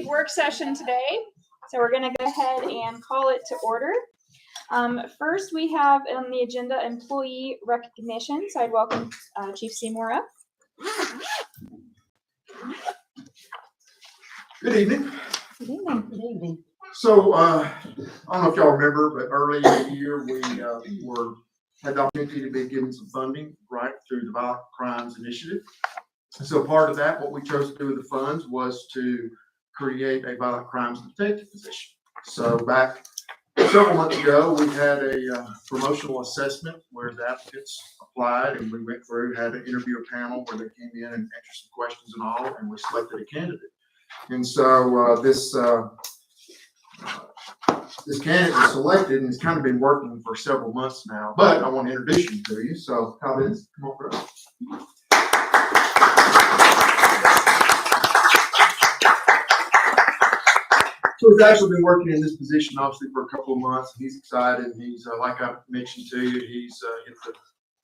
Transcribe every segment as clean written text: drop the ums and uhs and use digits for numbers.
work session today, so we're going to go ahead and call it to order. First, we have on the agenda employee recognition, so I'd welcome Chief Seymour up. Good evening. Good evening. Good evening. So, I don't know if y'all remember, but early in the year, we had the opportunity to be given some funding right through the Violent Crimes Initiative. And so part of that, what we chose to do with the funds was to create a violent crimes detective position. So back several months ago, we had a promotional assessment where the applicants applied, and we went through, had an interview panel where they came in and answered some questions and all, and we selected a candidate. And so this candidate was selected and has kind of been working for several months now, but I want to introduce you to you. So Kyle Benz, come over. So he's actually been working in this position obviously for a couple of months. He's excited. He's like I mentioned to you, he's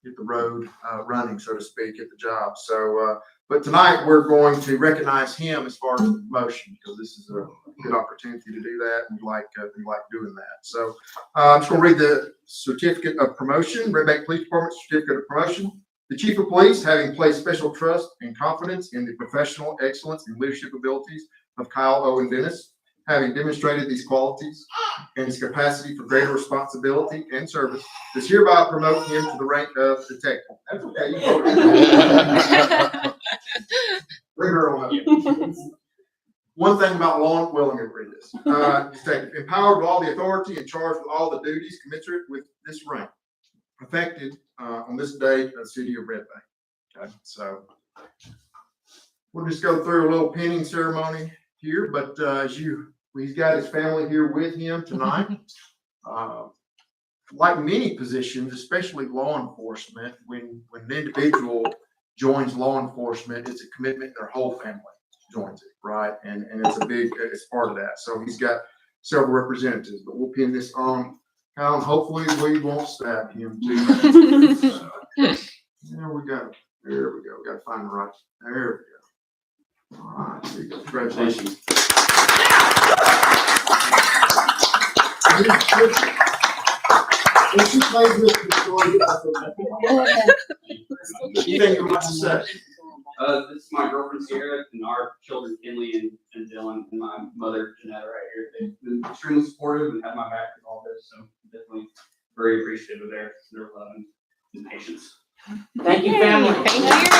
hit the road running, so to speak, at the job. So, but tonight we're going to recognize him as far as the promotion, because this is a good opportunity to do that, and we like doing that. So I'm just going to read the certificate of promotion. Red Bank Police Department certificate of promotion. The Chief of Police, having placed special trust and confidence in the professional excellence and leadership abilities of Kyle Owen Dennis, having demonstrated these qualities and his capacity for greater responsibility and service, does hereby promote him to the rank of detective. That's okay. You go. Bring her on up. One thing about law, well, I'm going to read this. Detective, empowered with all the authority and charged with all the duties commensurate with this rank, effected on this date of the city of Red Bank. Okay, so we'll just go through a little pinning ceremony here, but he's got his family here with him tonight. Like many positions, especially law enforcement, when an individual joins law enforcement, it's a commitment. Their whole family joins it, right? And it's part of that. So he's got several representatives, but we'll pin this on Kyle, and hopefully we won't stab him too much. There we go. There we go. We got to find the right. There we go. All right, there you go. Congratulations. Anything you want to say? This is my girlfriend Sierra, and our children Kinley and Dylan, and my mother Janetta right here. They've been extremely supportive and had my back with all this, so definitely very appreciative of their love and patience. Thank you, family. Thank you.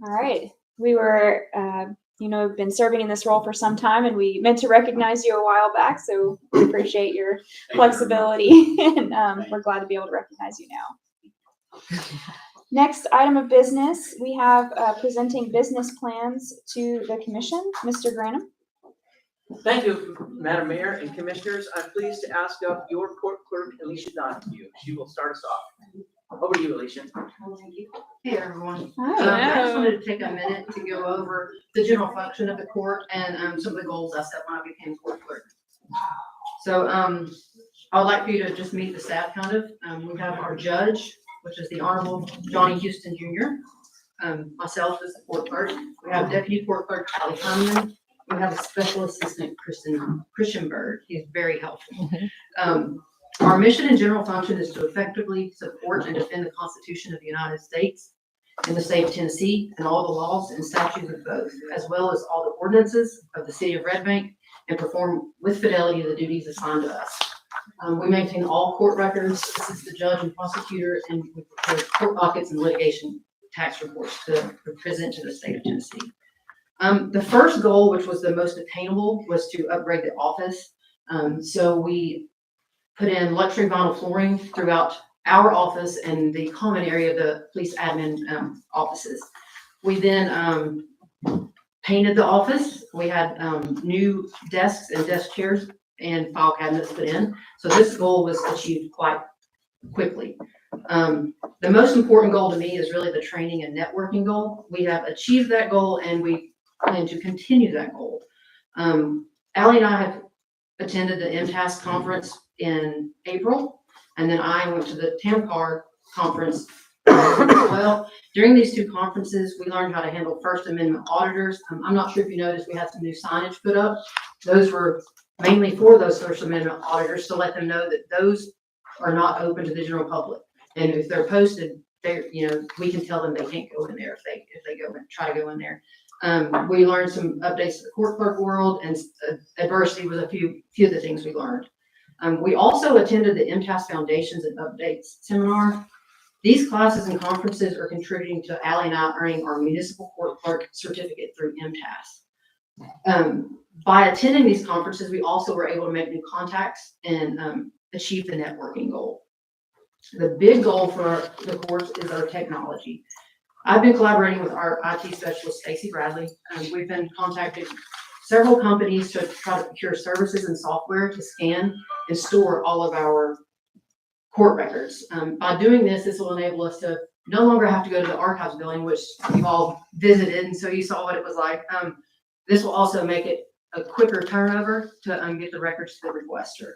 All right. We were, been serving in this role for some time, and we meant to recognize you a while back. So we appreciate your flexibility, and we're glad to be able to recognize you now. Next item of business, we have presenting business plans to the commission. Mr. Granum. Thank you, Madam Mayor and Commissioners. I'm pleased to ask of your court clerk, Alicia Donahue. She will start us off. Over to you, Alicia. Hey, everyone. Hi. I just wanted to take a minute to go over the general function of the court and some of the goals I set when I became court clerk. So I would like for you to just meet the staff kind of. We have our judge, which is the Honorable Johnny Houston Jr. Myself as the court clerk. We have Deputy Court Clerk Allie Herman. We have a special assistant, Christian Bird. He's very helpful. Our mission and general function is to effectively support and defend the Constitution of the United States and the state of Tennessee and all the laws and statutes of both, as well as all the ordinances of the city of Red Bank, and perform with fidelity the duties assigned to us. We maintain all court records, assist the judge and prosecutor, and we prepare court dockets and litigation tax reports to present to the state of Tennessee. The first goal, which was the most attainable, was to upgrade the office. So we put in luxury vinyl flooring throughout our office and the common area of the police admin offices. We then painted the office. We had new desks and desk chairs and file cabinets put in. So this goal was achieved quite quickly. The most important goal to me is really the training and networking goal. We have achieved that goal, and we plan to continue that goal. Allie and I have attended the MTAS conference in April, and then I went to the TAMCAR conference Well, during these two conferences, we learned how to handle First Amendment auditors. I'm not sure if you noticed, we had some new signage put up. Those were mainly for those First Amendment auditors to let them know that those are not open to the general public. And if they're posted, we can tell them they can't go in there if they go and try to go in there. We learned some updates to the court clerk world, and adversity was a few of the things we learned. We also attended the MTAS Foundations and Updates seminar. These classes and conferences are contributing to Allie and I earning our municipal court clerk certificate through MTAS. By attending these conferences, we also were able to make new contacts and achieve the networking goal. The big goal for the course is our technology. I've been collaborating with our IT specialist, Stacy Bradley. We've been contacting several companies to try to procure services and software to scan and store all of our court records. By doing this, this will enable us to no longer have to go to the archives building, which you've all visited, and so you saw what it was like. This will also make it a quicker turnover to get the records to the requester.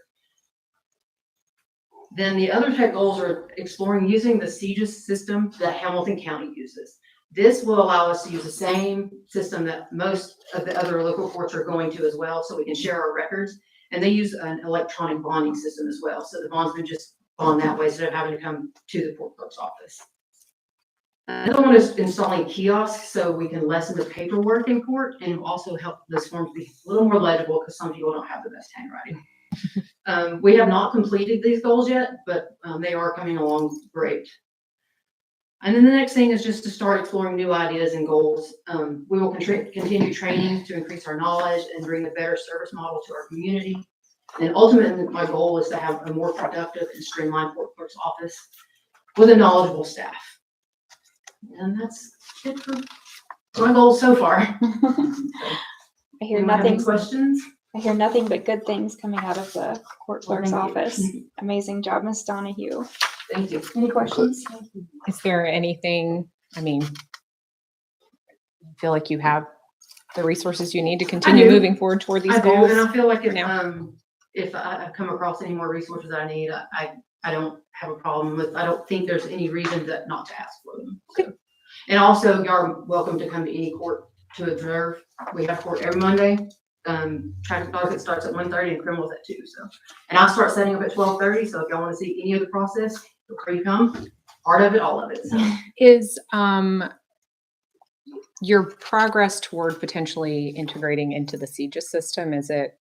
Then the other tech goals are exploring using the CJIS system that Hamilton County uses. This will allow us to use the same system that most of the other local courts are going to as well, so we can share our records. And they use an electronic bonding system as well, so the bondsmen just bond that way instead of having to come to the court clerk's office. Another one is installing kiosks so we can lessen the paperwork in court, and also help this form to be a little more legible because some people don't have the best handwriting. We have not completed these goals yet, but they are coming along great. And then the next thing is just to start exploring new ideas and goals. We will continue training to increase our knowledge and bring a better service model to our community. And ultimately, my goal is to have a more productive and streamlined court clerk's office with a knowledgeable staff. And that's it for my goals so far. I hear Anyone have any nothing. questions? I hear nothing but good things coming out of the court Well, clerk's thank you. office. Amazing job, Miss Donahue. Thank you. Any questions? Is there anything, I mean, I feel like you have the resources you need to continue do. moving forward toward these I do, goals? and I feel like now? if I come across any more resources I need, I don't have a problem with, I don't think there's any reason that not to ask for them. So. And also, you are welcome to come to any court to observe. We have court every Monday. Traffic docket starts at 1:30 and criminals at 2. So, and I'll start setting up at 12:30. So if y'all want to see any of the process, feel free to come. Part of it, all of it. So. Is your progress toward potentially integrating into the CJIS system, is it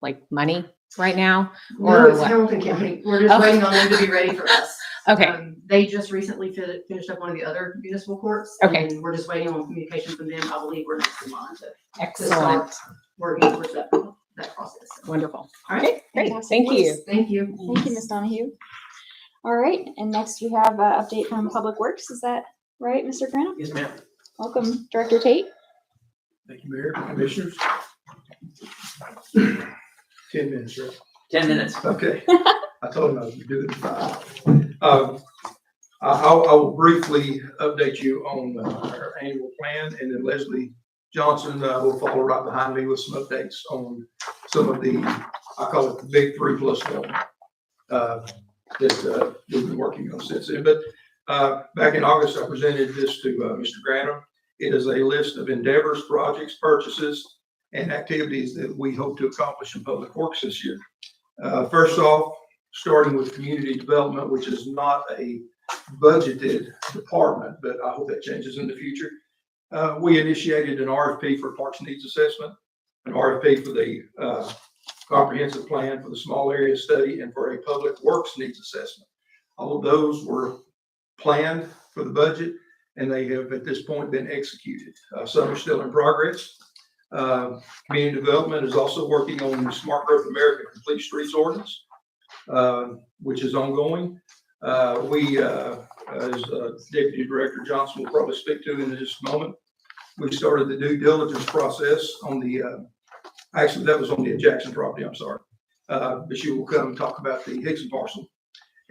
like money right now? No, Or it's what? Hamilton County. We're just Okay. waiting on them to be ready for us. Okay, They just recently finished up one of the other municipal courts. Okay. And we're just waiting on communication from them. I believe we're next in line to excellent, working towards that process. So. wonderful. All right. Great, Fantastic. thank you. Thank you. Thank you, Miss Donahue. All right, and next we have an update from Public Works. Is that right, Mr. Granum? Yes, ma'am. Welcome, Director Tate. Thank you, Mayor, Commissioners. 10 minutes, right? 10 minutes. Okay. I told him I was gonna do it in 5. I will briefly update you on our annual plan, and then Leslie Johnson will follow right behind me with some updates on some of the, I call it the big 3+1 that we've been working on since then. But back in August, I presented this to Mr. Granum. It is a list of endeavors, projects, purchases, and activities that we hope to accomplish in Public Works this year. First off, starting with community development, which is not a budgeted department, but I hope that changes in the future. We initiated an RFP for parks needs assessment, an RFP for the comprehensive plan for the small area study, and for a public works needs assessment. All of those were planned for the budget, and they have at this point been executed. Some are still in progress. Community development is also working on the Smart Growth America Complete Streets Ordinance, which is ongoing. We, as Deputy Director Johnson will probably speak to in just a moment, we started the due diligence process on the, actually that was on the Jackson property, I'm sorry. But she will come and talk about the Hickson parcel.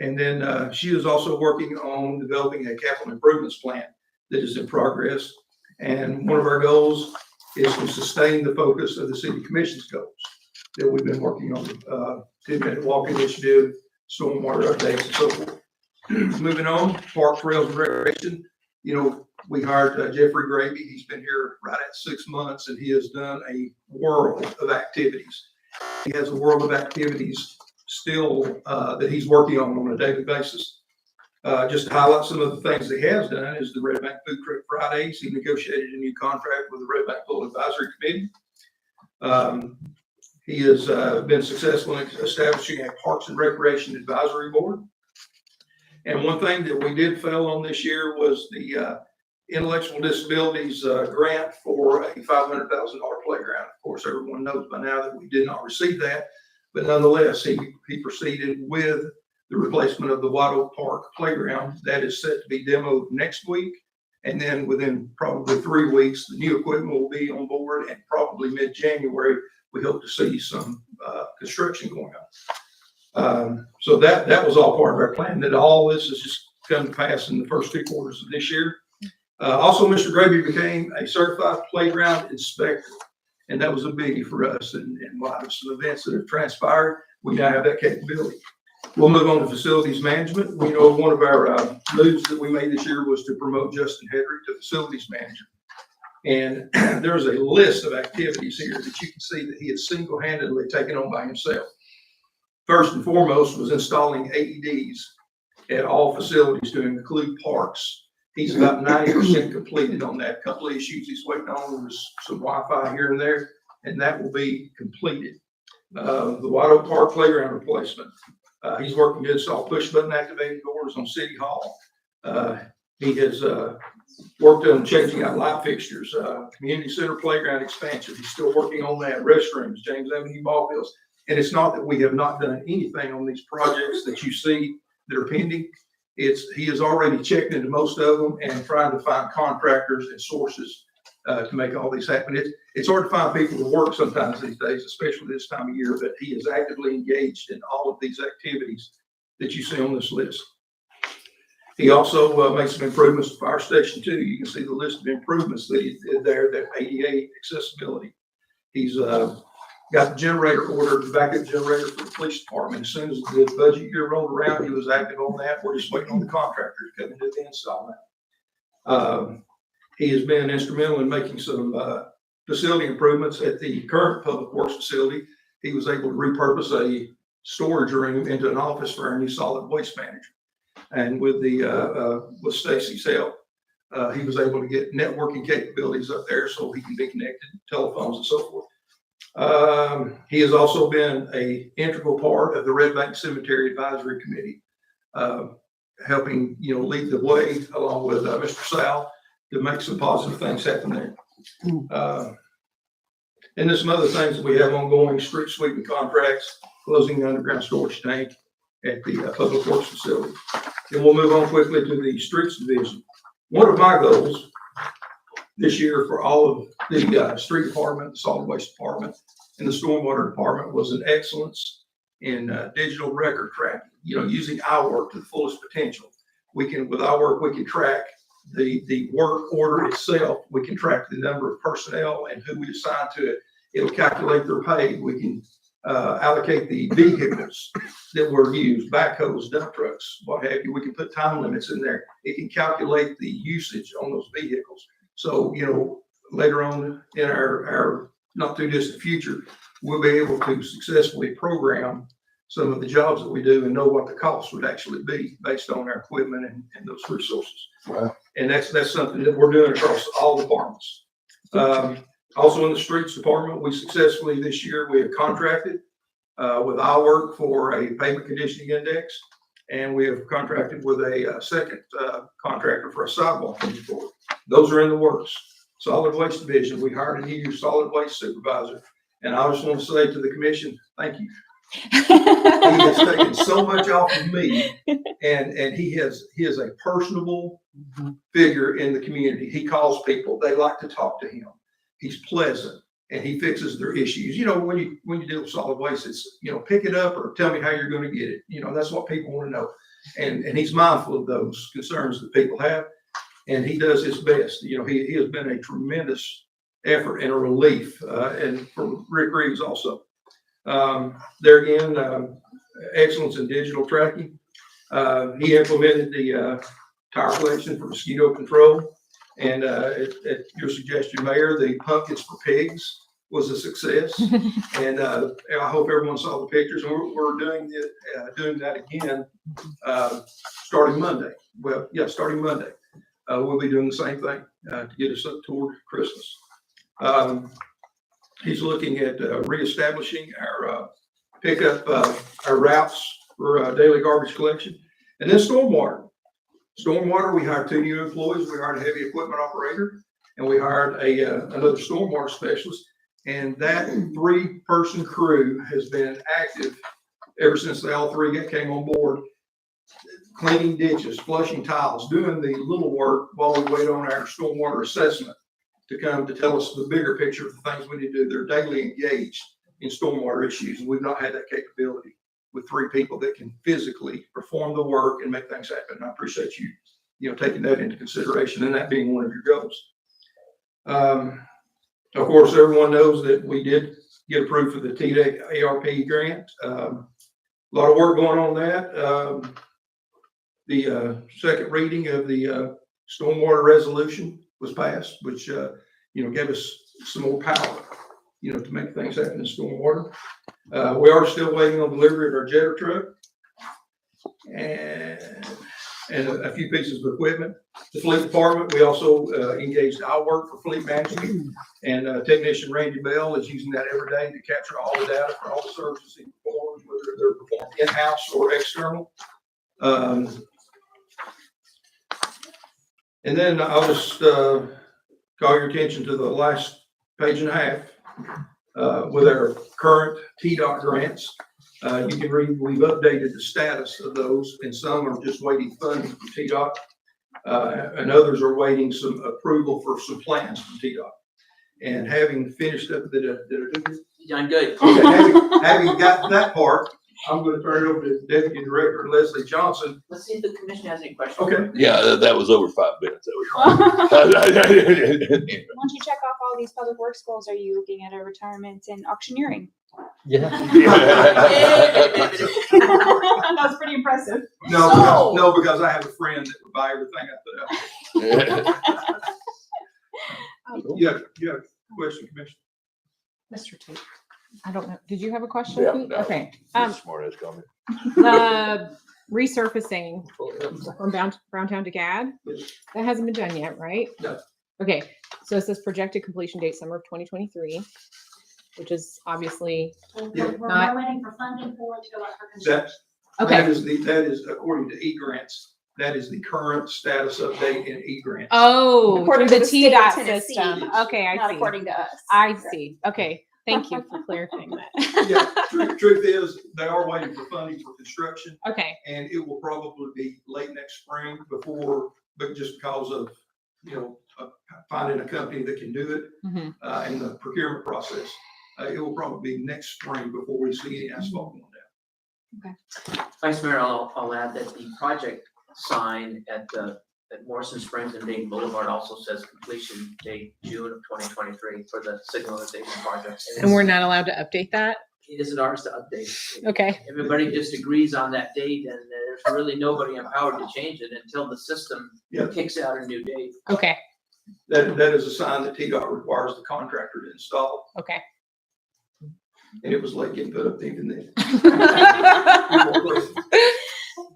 And then she is also working on developing a capital improvements plan that is in progress. And one of our goals is to sustain the focus of the City Commission's goals that we've been working on, 10-minute walk initiative, stormwater updates, and so forth. Moving on, Park Trails and Recreation. You know, we hired Jeffrey Gravy. He's been here right at 6 months, and he has done a world of activities. He has a world of activities still that he's working on a daily basis. Just to highlight some of the things that he has done is the Red Bank Food Truck Fridays. He negotiated a new contract with the Red Bank Pool Advisory Committee. He has been successful in establishing a Parks and Recreation Advisory Board. And one thing that we did fail on this year was the intellectual disabilities grant for a $500,000 playground. Of course, everyone knows by now that we did not receive that, but nonetheless, he proceeded with the replacement of the White Oak Park playground. That is set to be demoed next week. And then within probably 3 weeks, the new equipment will be on board, and probably mid-January, we hope to see some construction going on. So that was all part of our plan, that all this has just come to pass in the first 2 quarters of this year. Also, Mr. Gravy became a certified playground inspector, and that was a biggie for us. And in light of some events that have transpired, we now have that capability. We'll move on to facilities management. We know one of our moves that we made this year was to promote Justin Hedrick to facilities manager. And there's a list of activities here that you can see that he has single-handedly taken on by himself. First and foremost was installing AEDs at all facilities to include parks. He's about 90% completed on that. A couple of issues he's waiting on. There's some Wi-Fi here and there, and that will be completed. The White Oak Park playground replacement. He's working to install push-button activated doors on City Hall. He has worked on changing out light fixtures, community center playground expansion. He's still working on that. Restrooms, James Avenue ball fields. And it's not that we have not done anything on these projects that you see that are pending. He has already checked into most of them and trying to find contractors and sources to make all these happen. It's hard to find people to work sometimes these days, especially this time of year, but he is actively engaged in all of these activities that you see on this list. He also made some improvements to Fire Station 2. You can see the list of improvements that he did there, that ADA accessibility. He's got the generator ordered, the backup generator for the police department. As soon as the budget year rolled around, he was active on that. We're just waiting on the contractor to come and do the install now. He has been instrumental in making some facility improvements at the current public works facility. He was able to repurpose a storage room into an office for our new solid waste manager. And with with Stacy's help, he was able to get networking capabilities up there so he can be connected to telephones and so forth. He has also been an integral part of the Red Bank Cemetery Advisory Committee, helping lead the way along with Mr. Sal to make some positive things happen there. And there's some other things that we have ongoing: street sweeping contracts, closing the underground storage tank at the public works facility. Then we'll move on quickly to the streets division. One of my goals this year for all of the street department, the solid waste department, and the stormwater department was an excellence in digital record tracking. Using our work to the fullest potential. With our work, we can track the work order itself. We can track the number of personnel and who we assign to it. It'll calculate their pay. We can allocate the vehicles that were used, backhoes, dump trucks, what have you. We can put time limits in there. It can calculate the usage on those vehicles. So, later on in our not too distant future, we'll be able to successfully program some of the jobs that we do and know what the cost would actually be based on our equipment and those resources. Wow. And that's something that we're doing across all departments. Also in the streets department, we successfully this year, we have contracted with our work for a pavement conditioning index, and we have contracted with a second contractor for a sidewalk inventory. Those are in the works. Solid Waste Division, we hired a new solid waste supervisor, and I just want to say to the commission, thank you. He has taken so much off of me, and he is a personable figure in the community. He calls people, they like to talk to him. He's pleasant, and he fixes their issues. When you deal with solid waste, it's pick it up or tell me how you're going to get it. That's what people want to know, and he's mindful of those concerns that people have, and he does his best. He has been a tremendous effort and a relief, and for Rick Reeves also. There again, excellence in digital tracking. He implemented the tire collection for mosquito control. And at your suggestion, Mayor, the pumpkins for pigs was a success. And I hope everyone saw the pictures. And we're doing that again starting Monday. Well, yeah, starting Monday. We'll be doing the same thing to get us up toward Christmas. He's looking at reestablishing our pickup, our routes for daily garbage collection. And then stormwater. Stormwater, we hired 2 new employees. We hired a heavy equipment operator, and we hired another stormwater specialist. And that 3-person crew has been active ever since they all 3 came on board, cleaning ditches, flushing tiles, doing the little work while we wait on our stormwater assessment to come to tell us the bigger picture of the things we need to do. They're daily engaged in stormwater issues, and we've not had that capability with 3 people that can physically perform the work and make things happen. And I appreciate you taking that into consideration and that being one of your goals. Of course, everyone knows that we did get approved for the TDEC ARP grant. A lot of work going on that. The second reading of the stormwater resolution was passed, which gave us some more power, to make things happen in stormwater. We are still waiting on delivery of our jetter truck and a few pieces of equipment. The fleet department, we also engaged our work for fleet management, and technician Randy Bell is using that every day to capture all the data for all the services he performs, whether they're performed in-house or external. And then I'll just call your attention to the last page and a half with our current TDOT grants. You can read, we've updated the status of those, and some are just waiting funding from TDOT, and others are waiting some approval for some plans from TDOT. And having finished up, did I do this? Done good. Okay, having got that part, I'm going to turn it over to Deputy Director Leslie Johnson. Let's see if the commission has any questions. Okay. Yeah, that was over 5 minutes. Once you check off all these public works goals, are you looking at a retirement in auctioneering? Yeah. That's pretty impressive. No, because I have a friend that would buy everything I put out. You have a question, Commissioner? Mr. Tate, I don't know. Did you have a question? Yeah, Pete? no. Okay. Smart ass comment. Resurfacing from Browntown to GAD, that hasn't been done yet, right? No. Okay, so it says projected completion date summer of 2023, which is obviously, Yeah. Not- We're waiting for funding for it to go out for construction. That is according to eGrants. That is the current status update in eGrants. oh, According through to the the state of TDOT Tennessee, system. Okay, I Not see. according to us. I see. Okay, thank you for clarifying that. Yeah, truth is, they are waiting for funding for construction, Okay, and it will probably be late next spring but just because of, finding a company that can do it, mhm. in the procurement process. It will probably be next spring before we see any asphalt going down. Vice Mayor, I'll add that the project sign at Morrison Springs and Dayton Boulevard also says completion date June of 2023 for the signalization project. And we're not allowed to update that? It isn't ours to update. Okay, Everybody just agrees on that date, and there's really nobody empowered to change it until the system Yeah. kicks out a new date. okay, That is a sign that TDOT requires the contractor to install, okay. and it was late getting put up even then.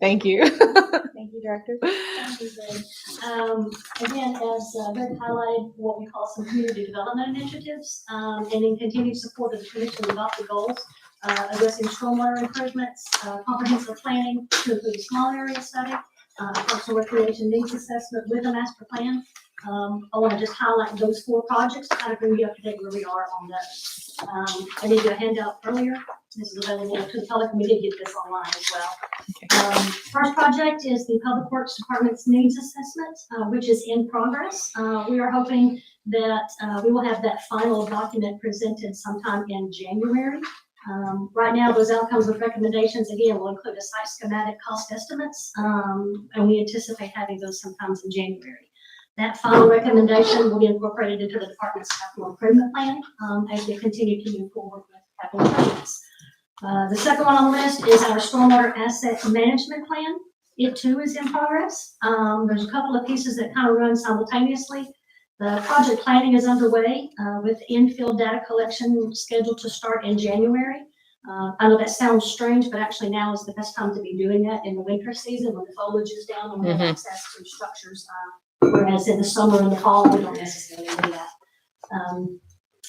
Thank you. Thank you, Director. Thank you, Greg. Again, as Greg highlighted, what we call some community development initiatives, and in continued support of the commission adopted goals, addressing stormwater improvements, comprehensive planning to include a small area study, parks and recreation needs assessment with a master plan. I want to just highlight those 4 projects to kind of bring you up to date where we are on those. I gave you a handout earlier. This is available to the public, and we did get this online as well. First project is the Public Works Department's needs assessment, which is in progress. We are hoping that we will have that final document presented sometime in January. Right now, those outcomes with recommendations, again, will include a site schematic cost estimates, and we anticipate having those sometimes in January. That final recommendation will be incorporated into the department's capital improvement plan as we continue to move forward with capital improvements. The second one on the list is our stormwater asset management plan. it too is in progress. There's a couple of pieces that kind of run simultaneously. The project planning is underway, with infield data collection scheduled to start in January. I know that sounds strange, but actually now is the best time to be doing that in the winter season when the foliage is down and we have access to structures. Whereas in the summer and the fall, we don't necessarily do that.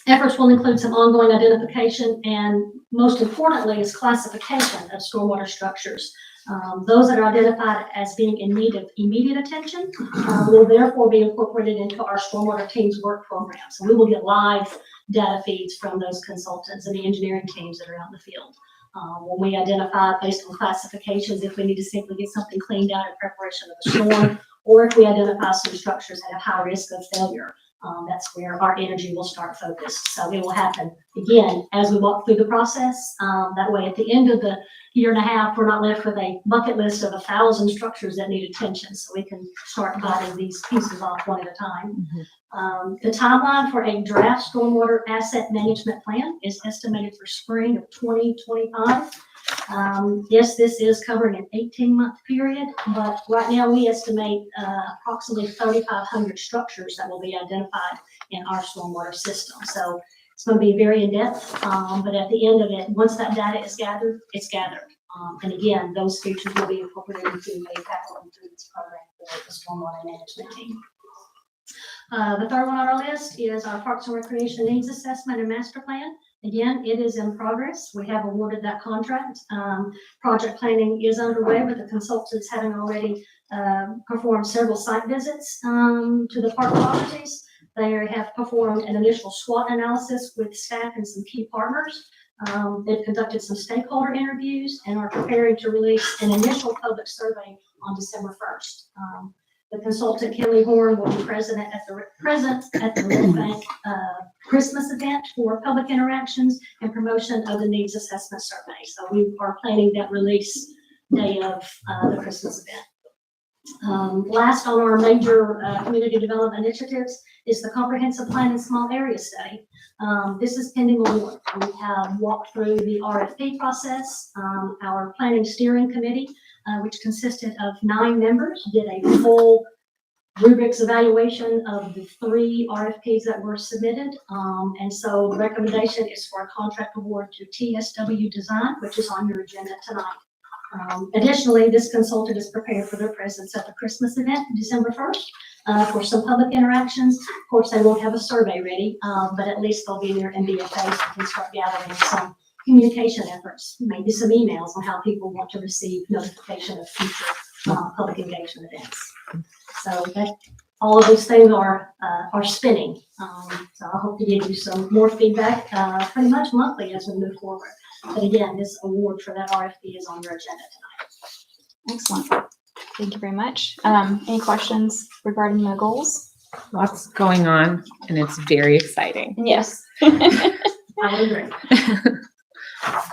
Efforts will include some ongoing identification and most importantly is classification of stormwater structures. Those that are identified as being in need of immediate attention will therefore be incorporated into our stormwater team's work program. So we will get live data feeds from those consultants and the engineering teams that are out in the field. When we identify based on classifications, if we need to simply get something cleaned out in preparation of a storm, or if we identify some structures that have high risk of failure, that's where our energy will start focused. So it will happen again as we walk through the process. That way, at the end of the year and a half, we're not left with a bucket list of 1,000 structures that need attention. So we can start biting these pieces off one at a time. The timeline for a draft stormwater asset management plan is estimated for spring of 2025. Yes, this is covering an 18-month period, but right now we estimate approximately 3,500 structures that will be identified in our stormwater system. So it's going to be very in-depth, but at the end of it, once that data is gathered, it's gathered. And again, those features will be incorporated into a capital improvements program for the stormwater management team. The third one on our list is our Parks and Recreation Needs Assessment and Master Plan. Again, it is in progress. We have awarded that contract. Project planning is underway with the consultants having already performed several site visits to the park properties. They have performed an initial SWOT analysis with staff and some key partners. They've conducted some stakeholder interviews and are preparing to release an initial public survey on December 1st. The consultant, Kelly Horn, will be present at the Red Bank Christmas event for public interactions and promotion of the needs assessment survey. So we are planning that release day of the Christmas event. Last on our major community development initiatives is the comprehensive plan and small area study. This is pending award. We have walked through the RFP process. Our planning steering committee, which consisted of 9 members, did a full rubrics evaluation of the 3 RFPs that were submitted. And so the recommendation is for a contract award to TSW Design, which is on your agenda tonight. Additionally, this consultant is prepared for their presence at the Christmas event, December 1st, for some public interactions. Of course, they won't have a survey ready, but at least they'll be there and be a face and start gathering some communication efforts, maybe some emails on how people want to receive notification of future public engagement events. So that all of those things are spinning. So I hope to give you some more feedback pretty much monthly as we move forward. But again, this award for that RFP is on your agenda tonight. Excellent. Thank you very much. Any questions regarding the goals? Lots going on, and it's very exciting. Yes. I would agree.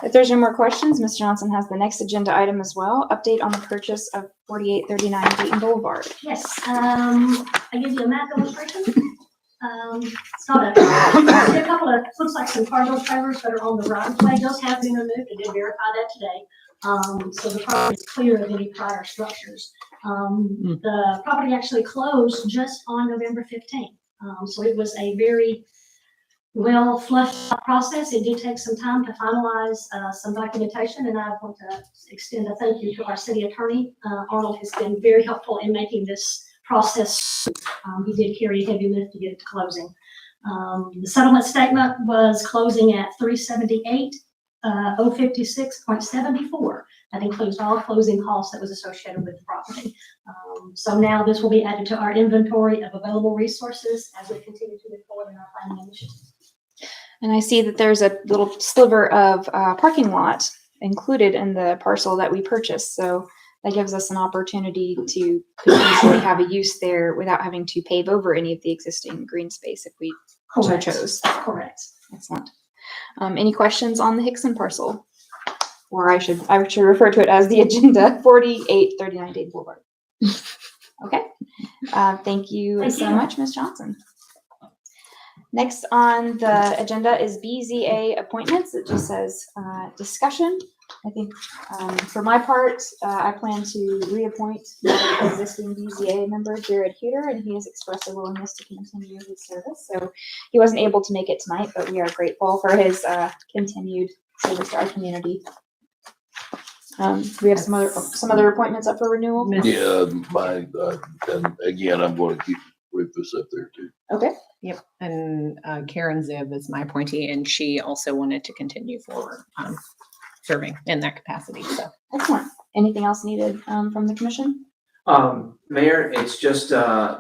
If there's no more questions, Ms. Johnson has the next agenda item as well. Update on the purchase of 4839 Dayton Boulevard. Yes, I give you a map illustration. It's not a couple of, looks like some cargo trailers that are on the right of way. Those have been removed. I did verify that today. So the property is clear of any prior structures. The property actually closed just on November 15th. So it was a very well flushed out process. It did take some time to finalize some documentation, and I want to extend a thank you to our city attorney. Arnold has been very helpful in making this process. He did carry a heavy lift to get it to closing. The settlement statement was closing at 378. 056.74. That includes all closing costs that was associated with the property. So now this will be added to our inventory of available resources as we continue to move forward in our planning initiative. And I see that there's a little sliver of parking lot included in the parcel that we purchased. So that gives us an opportunity to potentially have a use there without having to pave over any of the existing green space if we so chose. Correct. Excellent. Any questions on the Hickson parcel? Or I should refer to it as the agenda 4839 Dayton Boulevard. Okay. Thank you so much, Ms. Johnson. Next on the agenda is BZA appointments. It just says discussion I think for my part, I plan to reappoint my existing BZA member, Jared Huter, and he has expressed a willingness to continue his service. So he wasn't able to make it tonight, but we are grateful for his continued service to our community. We have some other appointments up for renewal. Yeah, mine, and again, I'm going to keep Rufus up there too. Okay. Yep. And Karen Ziv is my appointee, and she also wanted to continue forward serving in that capacity. So Excellent. Anything else needed from the commission? Mayor, it's just,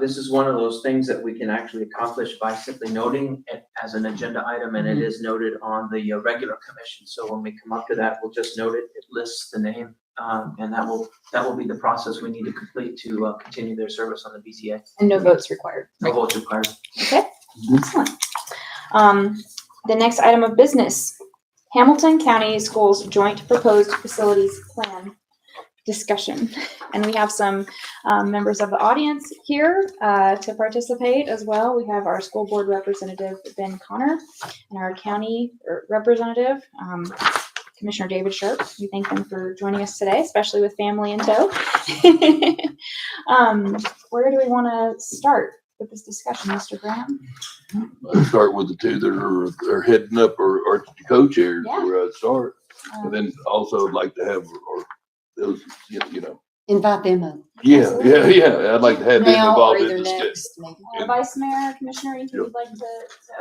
this is one of those things that we can actually accomplish by simply noting it as an agenda item, and it is noted on the regular commission. So when we come up to that, we'll just note it, it lists the name, and that will be the process we need to complete to continue their service on the BZA. And no votes required. No votes required. Okay. Excellent. The next item of business, Hamilton County Schools Joint Proposed Facilities Plan discussion. And we have some members of the audience here to participate as well. We have our school board representative, Ben Connor, and our county representative, Commissioner David Sharp. We thank them for joining us today, especially with family in tow. Where do we want to start with this discussion, Mr. Graham? I'll start with the two that are heading up or co-chairs Yeah. where I'd start. And then also I'd like to have, or those, you know, Invite them up. yeah. I'd like to have them Now or involved in either the discussion. next, maybe. Vice Mayor, Commissioner, anything you'd like to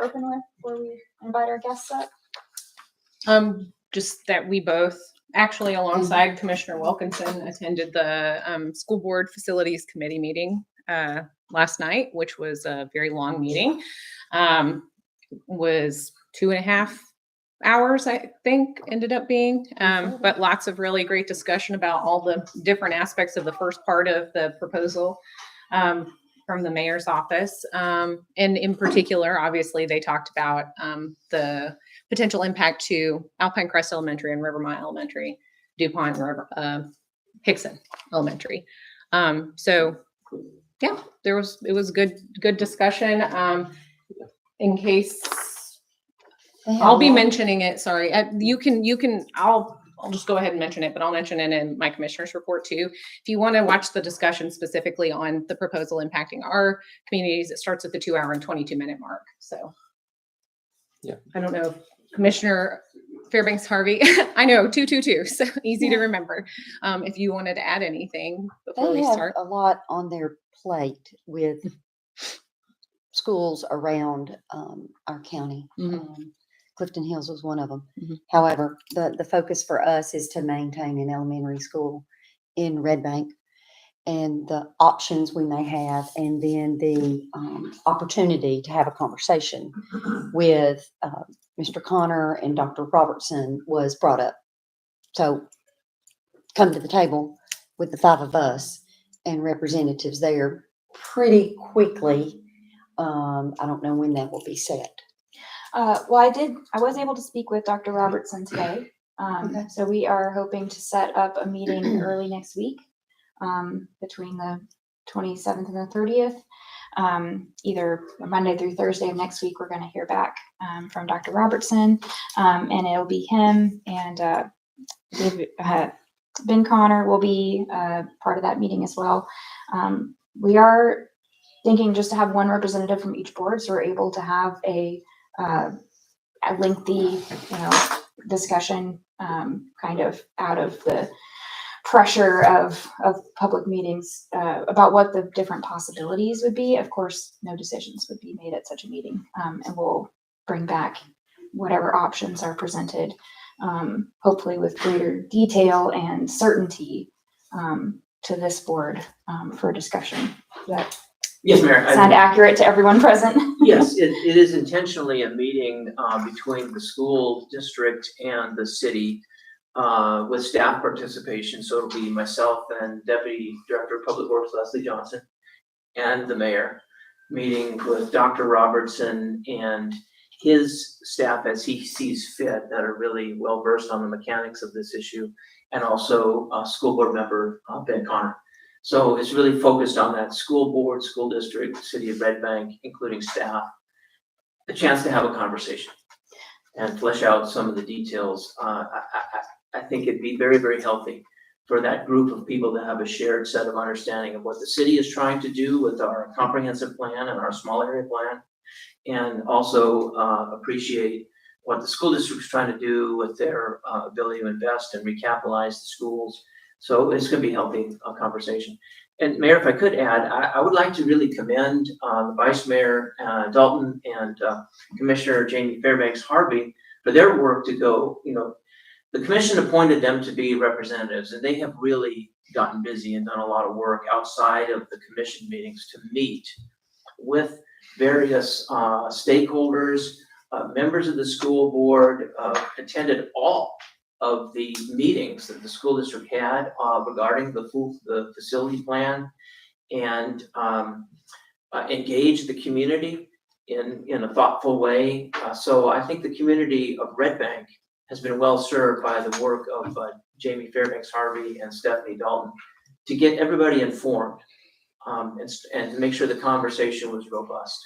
open with before we invite our guests up? just that we both, actually alongside Commissioner Wilkinson, attended the school board facilities committee meeting last night, which was a very long meeting. Was 2.5 hours, I think, ended up being, but lots of really great discussion about all the different aspects of the first part of the proposal from the mayor's office. And in particular, obviously, they talked about the potential impact to Alpine Crest Elementary and Rivermont Elementary, DuPont, and Hickson Elementary. So yeah, it was good discussion. In case I'll be mentioning it, sorry, I'll just go ahead and mention it, but I'll mention it in my commissioner's report too. If you want to watch the discussion specifically on the proposal impacting our communities, it starts at the 2-hour and 22-minute mark. So Yeah. I don't know if Commissioner Fairbanks Harvey, I know 222, so easy to remember. If you wanted to add anything before They we have start. a lot on their plate with schools around our county. Clifton Hills was one of them. However, the focus for us is to maintain an elementary school in Red Bank and the options we may have, and then the opportunity to have a conversation with Mr. Connor and Dr. Robertson was brought up. So come to the table with the 5 of us and representatives there pretty quickly. I don't know when that will be set. Well, I was able to speak with Dr. Robertson today. Okay. So we are hoping to set up a meeting early next week, between the 27th and the 30th. Either Monday through Thursday of next week, we're going to hear back from Dr. Robertson, and it'll be him and Ben Connor will be part of that meeting as well. We are thinking just to have one representative from each board, so we're able to have a lengthy, discussion, kind of out of the pressure of public meetings about what the different possibilities would be. Of course, no decisions would be made at such a meeting, and we'll bring back whatever options are presented, hopefully with greater detail and certainty to this board for discussion. Does that Yes, Mayor. sound accurate to everyone present? Yes, it is intentionally a meeting between the school district and the city with staff participation. So it'll be myself and Deputy Director of Public Works Leslie Johnson and the mayor meeting with Dr. Robertson and his staff as he sees fit that are really well versed on the mechanics of this issue, and also school board member Ben Connor. So it's really focused on that school board, school district, city of Red Bank, including staff, a chance to have a conversation and flesh out some of the details. I think it'd be very, very healthy for that group of people to have a shared set of understanding of what the city is trying to do with our comprehensive plan and our small area plan, and also appreciate what the school district is trying to do with their ability to invest and recapitalize the schools. So it's going to be a healthy conversation. And Mayor, if I could add, I would like to really commend the Vice Mayor Dalton and Commissioner Jamie Fairbanks Harvey for their work to go, the commission appointed them to be representatives, and they have really gotten busy and done a lot of work outside of the commission meetings to meet with various stakeholders, members of the school board, attended all of the meetings that the school district had regarding the facility plan, and engaged the community in a thoughtful way. So I think the community of Red Bank has been well served by the work of Jamie Fairbanks Harvey and Stephanie Dalton to get everybody informed and to make sure the conversation was robust.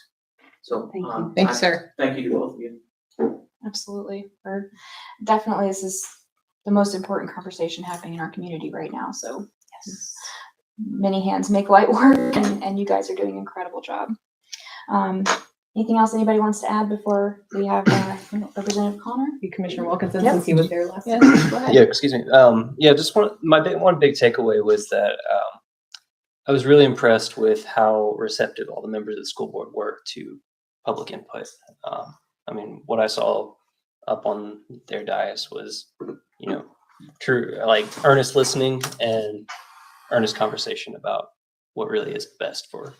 So Thank you. Thanks, sir. thank you to both of you. Absolutely. Definitely, this is the most important conversation happening in our community right now. So yes, many hands make light work, and you guys are doing an incredible job. Anything else anybody wants to add before we have Representative Connor? Commissioner Wilkinson, Yep. since he was there last. Yes, go ahead. Yeah, excuse me. Just one big takeaway was that I was really impressed with how receptive all the members of the school board were to public input. What I saw up on their dais was, true, like earnest listening and earnest conversation about what really is best for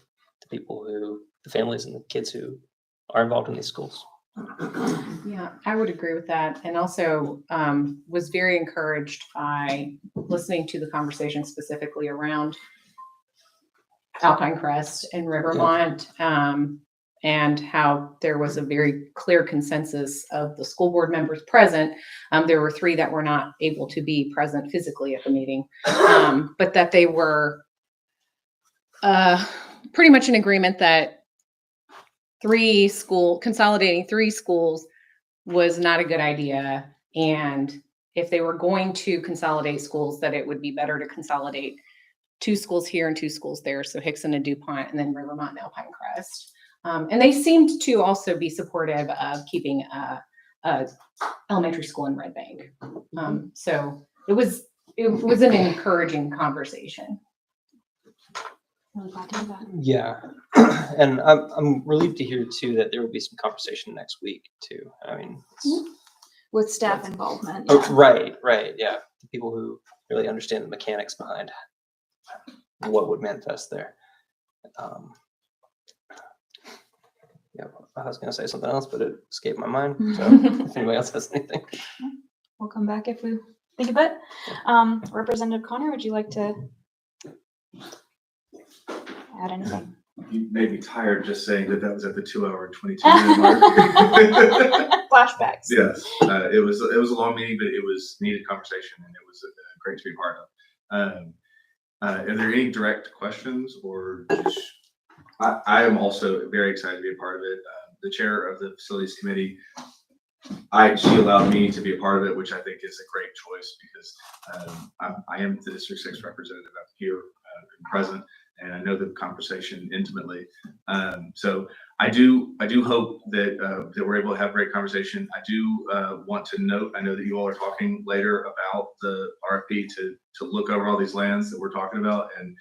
the families and the kids who are involved in these schools. Yeah, I would agree with that. And also was very encouraged by listening to the conversation specifically around Alpine Crest and Rivermont, and how there was a very clear consensus of the school board members present. There were 3 that were not able to be present physically at the meeting, but that they were pretty much in agreement that consolidating 3 schools was not a good idea. And if they were going to consolidate schools, that it would be better to consolidate 2 schools here and 2 schools there. So Hickson and DuPont, and then Rivermont and Alpine Crest. And they seemed to also be supportive of keeping a elementary school in Red Bank. So it was an encouraging conversation. Really glad to hear that. Yeah, and I'm relieved to hear too that there will be some conversation next week too. With staff involvement. Oh, Yeah. right, yeah. The people who really understand the mechanics behind what would manifest there. I was going to say something else, but it escaped my mind. So if anybody else has anything. We'll come back if we think of it. Representative Connor, would you like to add anything? You made me tired just saying that was at the 2-hour and 22-minute mark. Flashbacks. Yes, it was a long meeting, but it was needed conversation, and it was great to be part of. Are there any direct questions, or just, I am also very excited to be a part of it. The chair of the facilities committee, she allowed me to be a part of it, which I think is a great choice, because I am the District 6 representative. I'm here present, and I know the conversation intimately. So I do hope that we're able to have a great conversation. I do want to note, I know that you all are talking later about the RFP to look over all these lands that we're talking about. And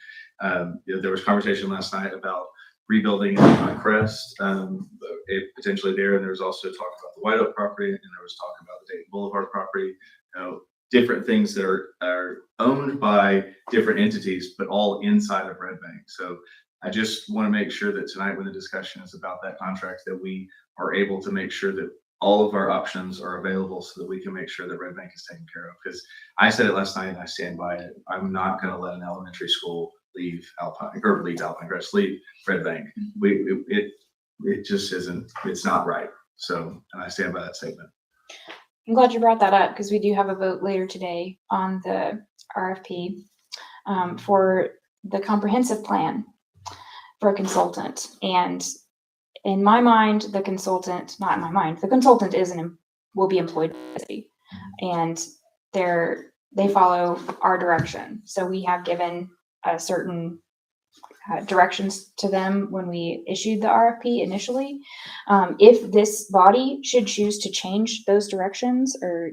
there was conversation last night about rebuilding on Crest, potentially there. And there was also talk about the White Oak property, and there was talk about the Dayton Boulevard property. Different things that are owned by different entities, but all inside of Red Bank. So I just want to make sure that tonight, when the discussion is about that contract, that we are able to make sure that all of our options are available, so that we can make sure that Red Bank is taken care of. Because I said it last night, and I stand by it. I'm not going to let an elementary school leave Alpine Crest, leave Red Bank. It just isn't. It's not right. So, and I stand by that statement. I'm glad you brought that up, because we do have a vote later today on the RFP for the comprehensive plan for a consultant. And in my mind, the consultant will be employed by the city. And they follow our direction. So we have given a certain directions to them when we issued the RFP initially. If this body should choose to change those directions or,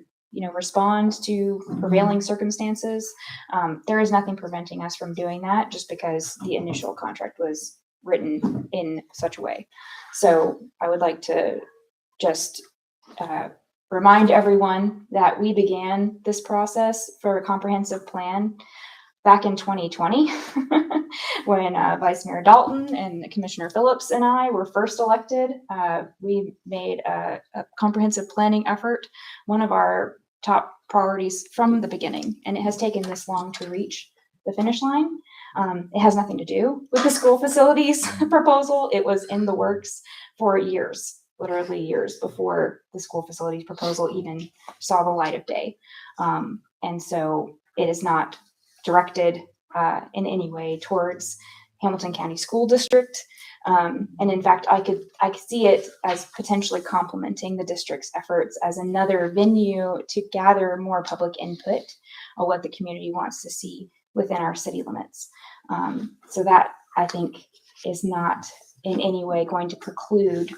respond to prevailing circumstances, there is nothing preventing us from doing that just because the initial contract was written in such a way. So I would like to just remind everyone that we began this process for a comprehensive plan back in 2020 when Vice Mayor Dalton and Commissioner Phillips and I were first elected. We made a comprehensive planning effort one of our top priorities from the beginning, and it has taken this long to reach the finish line. It has nothing to do with the school facilities proposal. It was in the works for years, literally years before the school facilities proposal even saw the light of day. And so it is not directed in any way towards Hamilton County School District. And in fact, I could see it as potentially complementing the district's efforts as another venue to gather more public input on what the community wants to see within our city limits. So that, I think, is not in any way going to preclude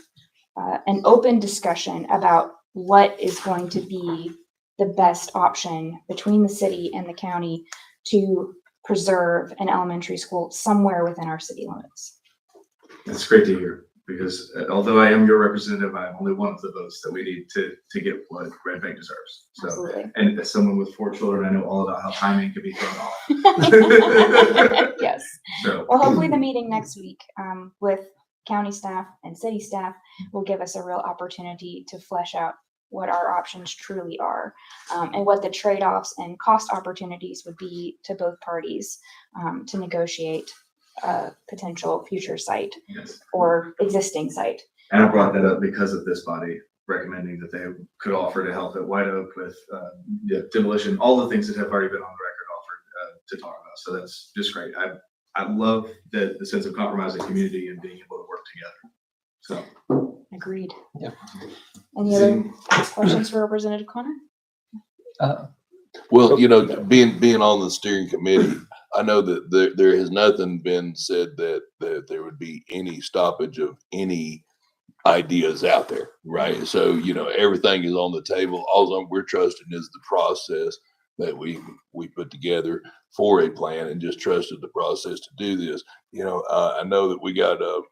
an open discussion about what is going to be the best option between the city and the county to preserve an elementary school somewhere within our city limits. That's great to hear, because although I am your representative, I'm only one of the votes that we need to get what Red Bank deserves. So, Absolutely. and as someone with 4 children, I know all about how timing can be thrown off. Yes. So, Well, hopefully the meeting next week with county staff and city staff will give us a real opportunity to flesh out what our options truly are, and what the trade-offs and cost opportunities would be to both parties to negotiate a potential future site yes. or existing site. And I brought that up because of this body recommending that they could offer to help at White Oak with demolition, all the things that have already been on the record offered to talk about. So that's just great. I love the sense of compromise and community and being able to work together. So. Agreed. Yeah. Any other questions for Representative Connor? Well, being on the steering committee, I know that there has nothing been said that there would be any stoppage of any ideas out there, right? So, everything is on the table. All we're trusting is the process that we put together for a plan, and just trusted the process to do this. I know that we got a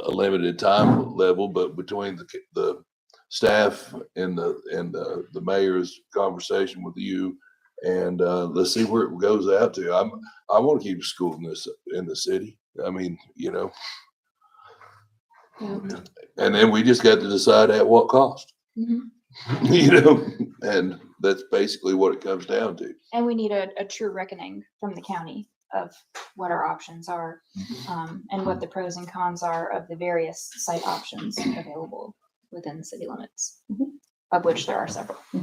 limited time level, but between the staff and the mayor's conversation with you, and let's see where it goes out to. I want to keep a school in the city. I mean, Yeah. and then we just got to decide at what cost. Mhm. And that's basically what it comes down to. And we need a true reckoning from the county of what our options are, and what the pros and cons are of the various site options available within the city limits, of which there are several. I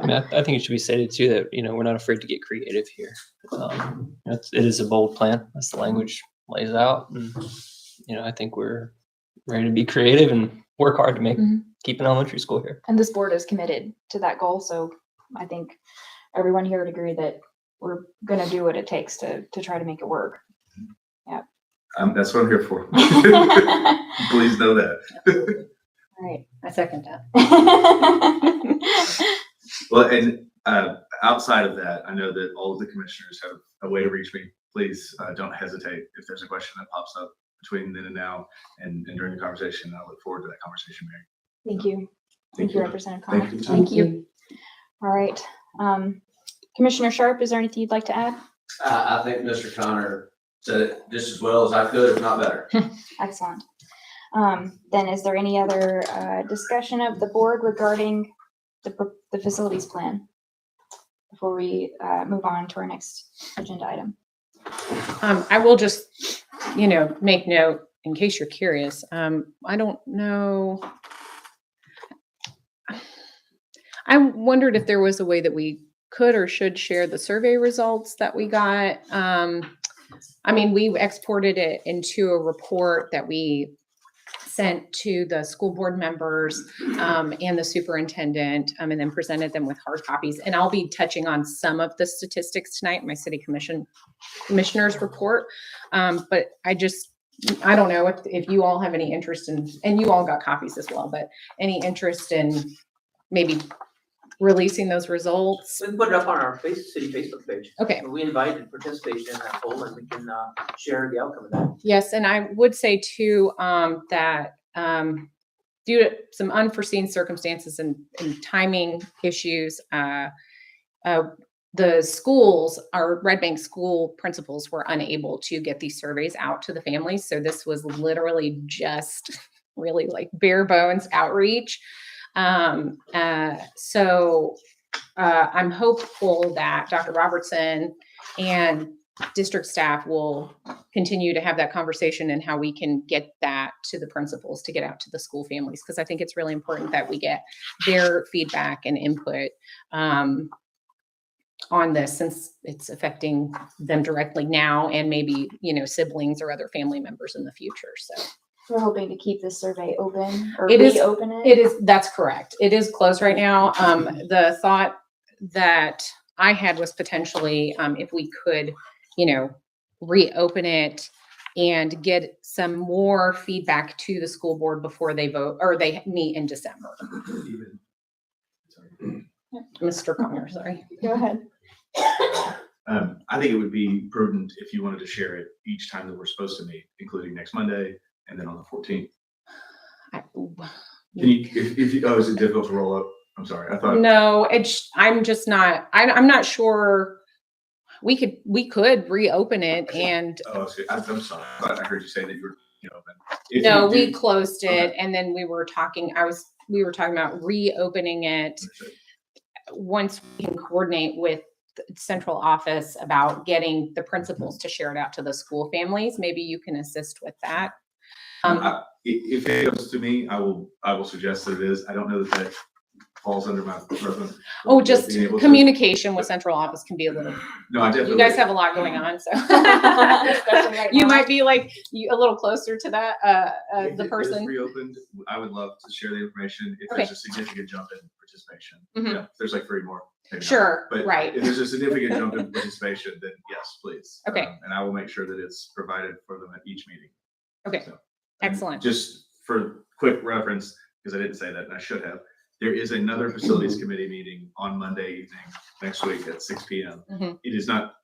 mean, I think it should be stated too that, we're not afraid to get creative here. It is a bold plan, as the language lays out. And, I think we're ready to be creative and work hard to keep an elementary school here. And this board is committed to that goal. So I think everyone here would agree that we're going to do what it takes to try to make it work. That's what I'm here for. Please know that. All right. I second that. Well, and outside of that, I know that all of the commissioners have a way to reach me. Please don't hesitate if there's a question that pops up between then and now and during the conversation. I look forward to that conversation, Mary. Thank you. Thank you, Representative Connor. Thank you. Thank you. All right. Commissioner Sharp, is there anything you'd like to add? I think Mr. Connor said it just as well as I could, if not better. Excellent. Then is there any other discussion of the board regarding the facilities plan before we move on to our next agenda item? I will just, make note in case you're curious. I don't know. I wondered if there was a way that we could or should share the survey results that we got. We exported it into a report that we sent to the school board members and the superintendent, and then presented them with hard copies. And I'll be touching on some of the statistics tonight in my city commissioner's report. But I don't know if you all have any interest in, and you all got copies as well, but any interest in maybe releasing those results? We can put it up on our city Facebook page. Okay. We invited participation in that poll, and we can share the outcome of that. Yes, and I would say too, that due to some unforeseen circumstances and timing issues, the schools, our Red Bank school principals were unable to get these surveys out to the families. So this was literally just really like bare bones outreach. So I'm hopeful that Dr. Robertson and district staff will continue to have that conversation and how we can get that to the principals to get out to the school families. Because I think it's really important that we get their feedback and input on this, since it's affecting them directly now and maybe, siblings or other family members in the future. So We're hoping to keep this survey open or It is- reopen it. it is, that's correct. It is closed right now. The thought that I had was potentially, if we could, reopen it and get some more feedback to the school board before they vote or they meet in December. Mr. Connor, sorry. Go ahead. I think it would be prudent if you wanted to share it each time that we're supposed to meet, including next Monday and then on the 14th. Can you, if you, is it difficult to roll up? I'm sorry, I thought. No, I'm just not, I'm not sure. We could reopen it and Oh, I'm sorry. I heard you say that you were, open. no, we closed it and then we were talking about reopening it once we can coordinate with the central office about getting the principals to share it out to the school families. Maybe you can assist with that. If it goes to me, I will suggest that it is. I don't know that falls under my. Just being able to- communication with central office can be a little, No, I definitely. you guys have a lot going on, so. Especially right You now. might be like, a little closer to that, If the it is person. reopened, I would love to share the information if Okay. there's a significant jump in participation. Mhm. Yeah, if there's like 3 more. maybe not. Sure, But right. if there's a significant jump in participation, then yes, please. Okay. And I will make sure that it's provided for them at each meeting. Okay, So, excellent. Just for quick reference, because I didn't say that and I should have, there is another facilities committee meeting on Monday evening next week at 6 p.m. Mhm. It is not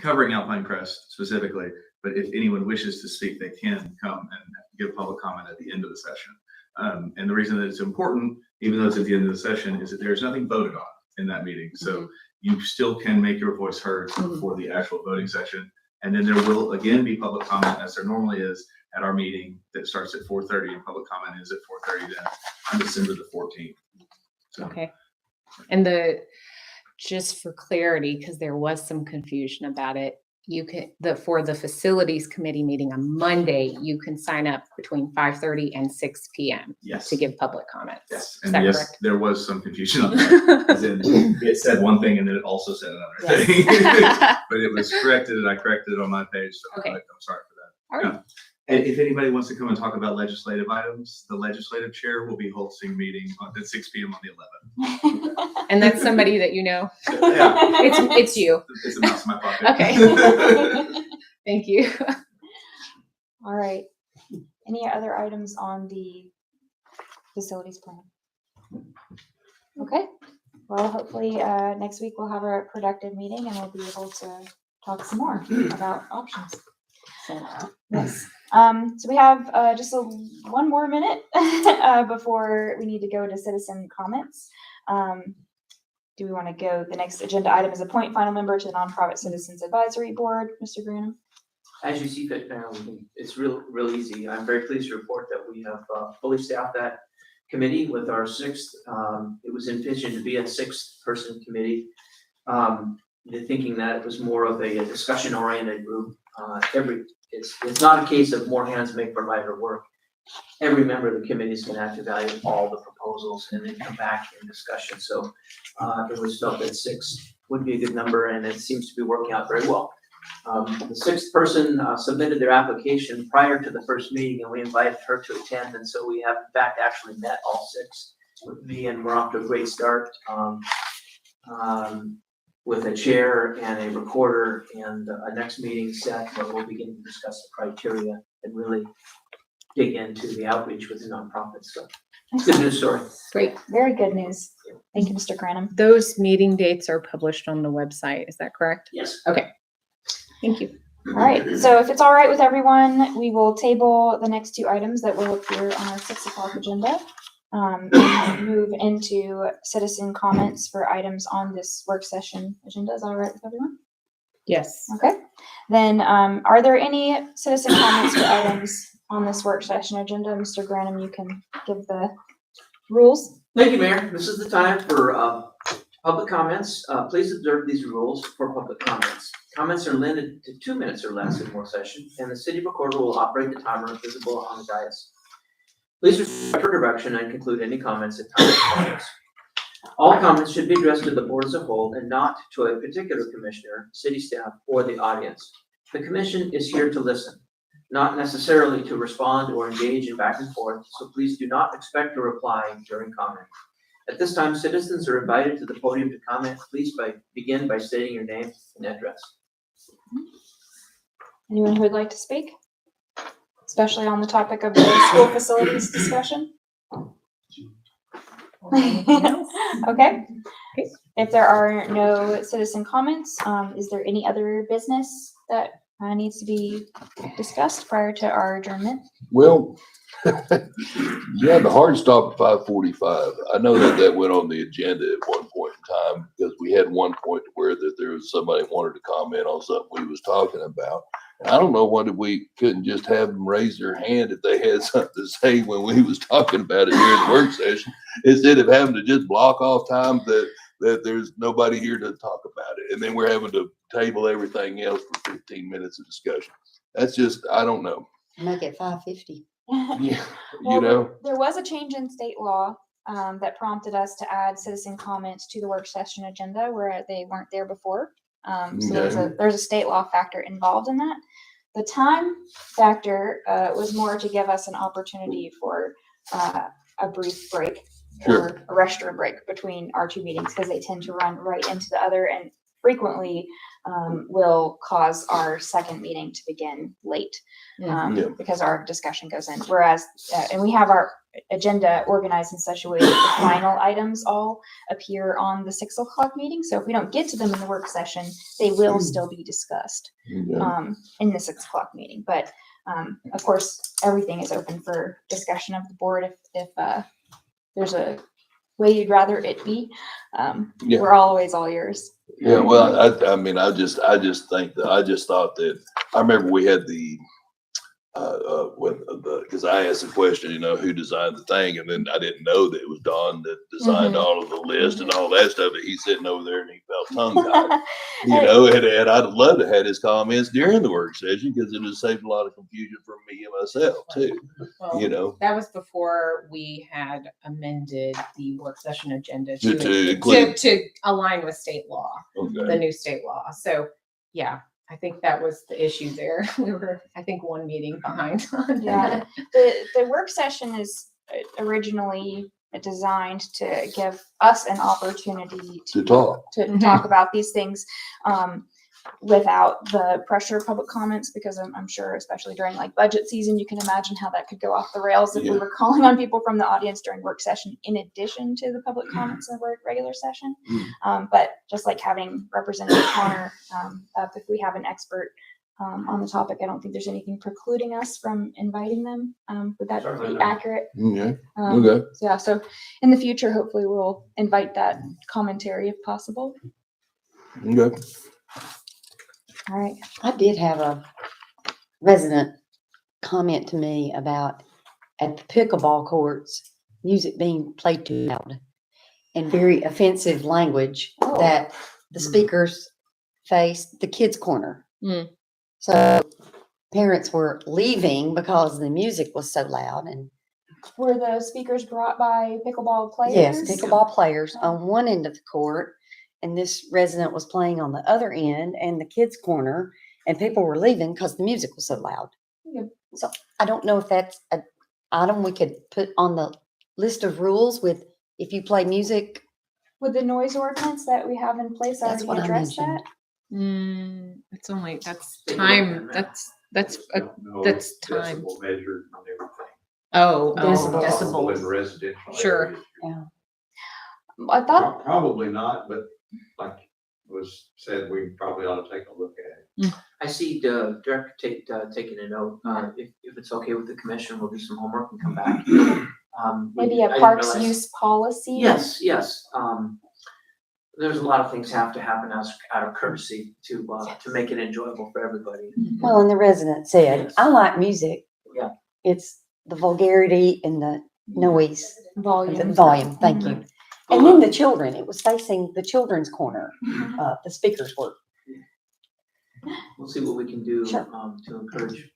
covering Alpine Crest specifically, but if anyone wishes to speak, they can come and give public comment at the end of the session. And the reason that it's important, even though it's at the end of the session, is that there's nothing voted on in that meeting. So you still can make your voice heard before the actual voting session. And then there will again be public comment, as there normally is at our meeting that starts at 4:30, and public comment is at 4:30 then on December the 14th. So, Okay. And just for clarity, because there was some confusion about it, for the facilities committee meeting on Monday, you can sign up between 5:30 and 6 p.m. Yes. to give public comments. Yes, Is and that yes, correct? there was some confusion on that. As in, it said one thing and then it also said another Yes. thing. But it was corrected and I corrected it on my page, so Okay. I'm sorry for that. All right. Yeah. And if anybody wants to come and talk about legislative items, the legislative chair will be hosting a meeting at 6 p.m. on the 11th. And that's somebody that you know. Yeah. It's you. It's a mouse in my pocket. Okay. Thank you. All right. Any other items on the facilities plan? Okay. Well, hopefully, next week we'll have a productive meeting and we'll be able to talk some more about options. So, yes. So we have just one more minute before we need to go to citizen comments. Do we want to go? The next agenda item is appoint final member to the Nonprofit Citizens Advisory Board, Mr. Granum. As you see fit, Mayor, it's real easy. I'm very pleased to report that we have fully staffed that committee with our 6th. It was envisioned to be a 6-person committee. The thinking that it was more of a discussion-oriented group. It's not a case of more hands make for lighter work. Every member of the committee is going to have to evaluate all the proposals and then come back in discussion. So it was felt that 6 would be a good number, and it seems to be working out very well. The sixth person submitted their application prior to the first meeting, and we invited her to attend, and so we have in fact actually met all six with me, and we're off to a great start. With a chair and a recorder and a next meeting set where we'll begin to discuss the criteria and really dig into the outreach with the nonprofits. So good news story. Great. Very good news. Thank you, Mr. Granum. Those meeting dates are published on the website. Is that correct? Yes. Okay. Thank you. All right, so if it's all right with everyone, we will table the next two items that will appear on our 6 o'clock agenda. And move into citizen comments for items on this work session agenda. Is that all right with everyone? Yes. Okay. Then, are there any citizen comments for items on this work session agenda? Mr. Granum, you can give the rules. Thank you, Mayor. This is the time for public comments. Please observe these rules for public comments. Comments are limited to 2 minutes or less in work session, and the city recorder will operate the timer visible on the dais. Please respect her direction and conclude any comments at time expires. All comments should be addressed to the board as a whole and not to a particular commissioner, city staff, or the audience. The commission is here to listen, not necessarily to respond or engage in back and forth, so please do not expect a reply during comment. At this time, citizens are invited to the podium to comment. Please begin by stating your name and address. Anyone who would like to speak? Especially on the topic of the school facilities discussion? Okay. If there are no citizen comments, is there any other business that needs to be discussed prior to our adjournment? Well, yeah, the hard stop at 5:45. I know that went on the agenda at one point in time because we had one point where that there was somebody wanted to comment on something we was talking about. I don't know why we couldn't just have them raise their hand if they had something to say when we was talking about it during the work session, instead of having to just block off time that there's nobody here to talk about it. And then we're having to table everything else for 15 minutes of discussion. That's just, I don't know. Make it 5:50. Yeah, Well, you know, there was a change in state law that prompted us to add citizen comments to the work session agenda where they weren't there before. So there's a state law factor involved in that. The time factor was more to give us an opportunity for a brief break or a restroom break between our two meetings because they tend to run right into the other and frequently will cause our second meeting to begin late because our discussion goes in. Whereas, and we have our agenda organized in such a way that the final items all appear on the 6 o'clock meeting. So if we don't get to them in the work session, they will still be discussed in the 6 o'clock meeting. But of course, everything is open for discussion of the board. If there's a way you'd rather it be, we're always all yours. Yeah, well, I mean, I just thought that, I remember we had because I asked the question, you know, who designed the thing, and then I didn't know that it was Don that designed all of the list and all that stuff, that he's sitting over there and he felt tongue-tied, you know, and I'd love to have his comments during the work session because it would saved a lot of confusion for me and myself too, you know. That was before we had amended the work session agenda To align with state law, the new state law. So, yeah. I think that was the issue there. We were, I think, one meeting behind. Yeah, the work session is originally designed to give us an opportunity to talk about these things without the pressure of public comments, because I'm sure, especially during like budget season, you can imagine how that could go off the rails if we were calling on people from the audience during work session in addition to the public comments in the regular session. But just like having Representative Connor up, if we have an expert on the topic, I don't think there's anything precluding us from inviting them. Would that be accurate? So in the future, hopefully we'll invite that commentary if possible. All right. I did have a resident comment to me about at the pickleball courts, music being played too loud and very offensive language that the speakers faced the kids' corner. So parents were leaving because the music was so loud. And were the speakers brought by pickleball players? Yes, pickleball players on one end of the court. And this resident was playing on the other end and the kids' corner. and people were leaving because the music was so loud. Yep. So I don't know if that's an item we could put on the list of rules with, if you play music. Would the noise ordinance that we have in place That's already what I address that? mentioned. It's only, that's time, that's time. Measured and everything. Oh, Decibels. decibels. In residential. Sure. areas. I thought, Probably not, but like was said, we probably ought to take a look at it. I see the director taking a note. If it's okay with the commission, we'll do some homework and come back. maybe I a didn't parks realize- use policy? Yes. There's a lot of things have to happen out of courtesy to make it enjoyable for everybody. Well, and the resident said, I like music. Yeah. It's the vulgarity and the noise, Volume. the volume, thank you. And then the children, it was facing the children's corner, the speakers were. We'll see what we can do Sure. to encourage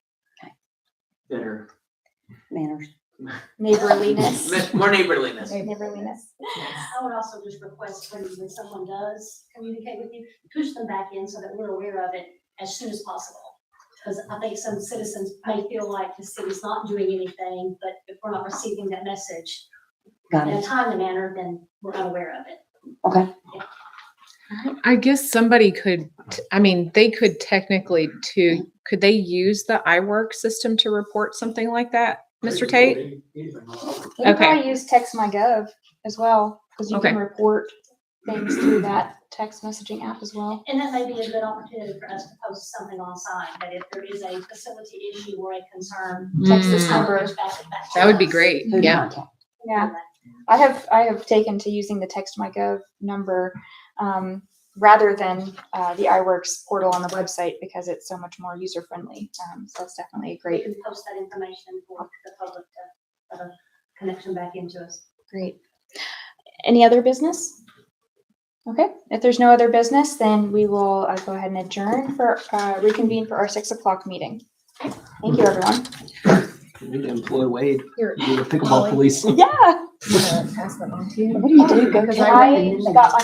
better Manners. Neighborliness. more neighborliness. Neighborliness. I would also just request when someone does communicate with you, push them back in so that we're aware of it as soon as possible. Because I think some citizens may feel like the city's not doing anything, but if we're not receiving that message Got in a it. timely manner, then we're unaware of it. Okay. I guess somebody could, I mean, they could technically could they use the iWork system to report something like that, Mr. Tate? You can Okay. probably use TextMyGov as well, because you can Okay. report things through that text messaging app as well. And that may be a good opportunity for us to post something on site, that if there is a facility issue or a concern. Text this Mm. number. That would be great. Who to Yeah. contact. Yeah, I have taken to using the TextMyGov number rather than the iWorks portal on the website because it's so much more user friendly. So that's definitely a We great, can post that information for the public to have a connection back into us. great. Any other business? Okay, if there's no other business, then we will go ahead and adjourn for reconvene for our 6 o'clock meeting. Thank you, everyone. We need to employ Wade. Here. Be the pickleball police. Yeah. Pass that on to you. What do you do? Go Because get I one and then they got my